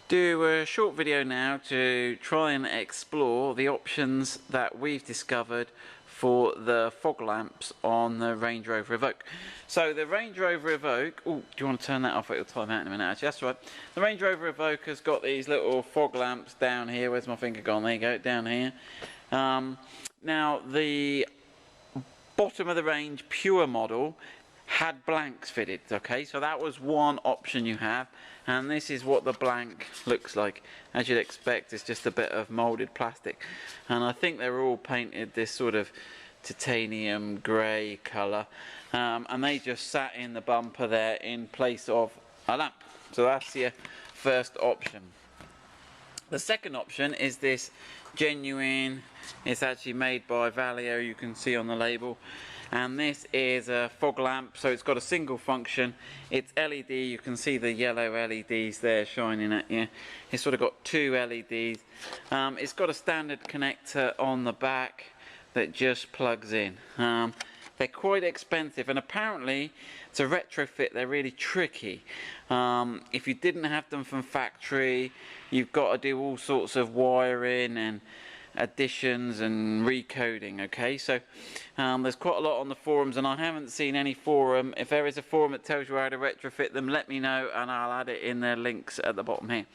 do a short video now to try and explore the options that we've discovered for the fog lamps on the Range Rover Evoque. So the Range Rover Evoque, oh, do you want to turn that off? It'll time out in a minute actually, that's right. The Range Rover Evoque has got these little fog lamps down here. Where's my finger gone? There you go, down here. Now the bottom of the range pure model had blanks fitted, okay, so that was one option you have, and this is what the blank looks like. As you'd expect, it's just a bit of moulded plastic, and I think they're all painted this sort of titanium grey colour, and they just sat in the bumper there in place of a lamp. So that's your first option. The second option is this genuine, it's actually made by Vallejo, you can see on the label, and this is a fog lamp, so it's got a single function. It's LED, you can see the yellow LEDs there shining at you. It's sort of got two LEDs. It's got a standard connector on the back that just plugs in. They're quite expensive, and apparently to retrofit they're really tricky. If you didn't have them from factory, you've got to do all sorts of wiring and additions and recoding, okay? So there's quite a lot on the forums, and I haven't seen any forum. If there is a forum that tells you how to retrofit them, let me know and I'll add it in the links at the bottom here.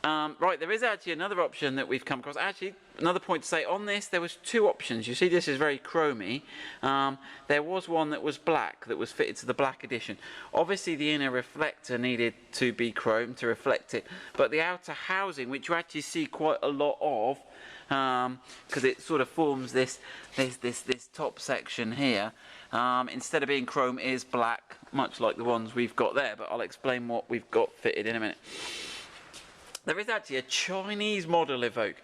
Right, there is actually another option that we've come across. Actually, another point to say on this, there was two options. You see this is very chromy. There was one that was black, that was fitted to the black edition. Obviously the inner reflector needed to be chrome to reflect it, but the outer housing, which you actually see quite a lot of, because it sort of forms this top section here, instead of being chrome is black, much like the ones we've got there, but I'll explain what we've got fitted in a minute. There is actually a Chinese model Evoque,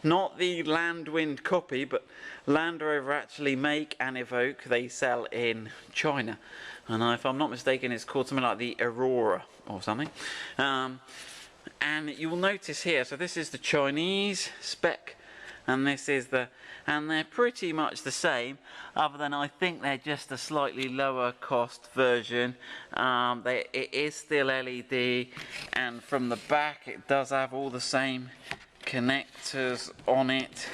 not the Landwind copy, but Land Rover actually make an Evoque they sell in China, and if I'm not mistaken it's called something like the Aurora or something. And you'll notice here, so this is the Chinese spec, and this is the, and they're pretty much the same, other than I think they're just a slightly lower cost version. It is still LED, and from the back it does have all the same connectors on it,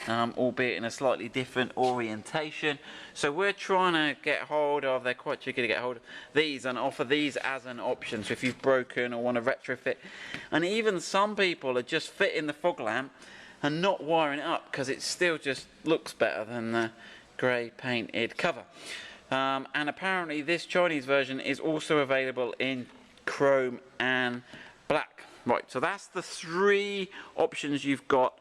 albeit in a slightly different orientation. So we're trying to get hold of, they're quite tricky to get hold of these and offer these as an option, so if you've broken or want to retrofit. And even some people are just fitting the fog lamp and not wiring it up, because it still just looks better than the grey painted cover. And apparently this Chinese version is also available in chrome and black. Right, so that's the three options you've got.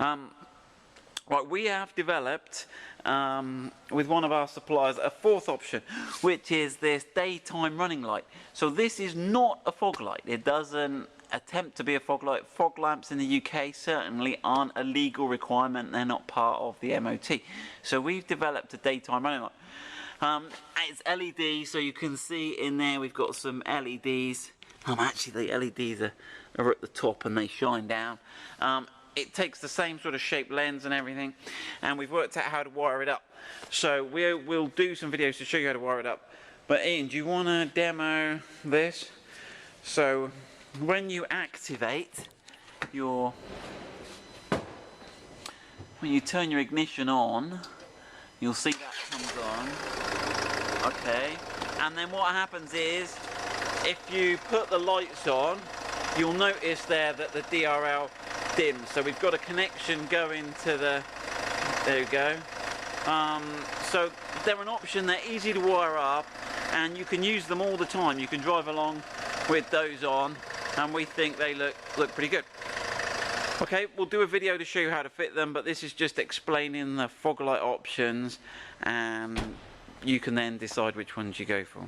Right, we have developed with one of our suppliers a fourth option, which is this daytime running light. So this is not a fog light. It doesn't attempt to be a fog light. Fog lamps in the UK certainly aren't a legal requirement. They're not part of the MOT. So we've developed a daytime running light. It's LED, so you can see in there we've got some LEDs. Actually the LEDs are at the top and they shine down. It takes the same sort of shaped lens and everything, and we've worked out how to wire it up. So we'll do some videos to show you how to wire it up. But Ian, do you want to demo this? So when you activate your, when you turn your ignition on, you'll see that comes on. Okay, and then what happens is, if you put the lights on, you'll notice there that the DRL dims. So we've got a connection going to the, there we go. So they're an option, they're easy to wire up, and you can use them all the time. You can drive along with those on, and we think they look pretty good. Okay, we'll do a video to show you how to fit them, but this is just explaining the fog light options, and you can then decide which ones you go for.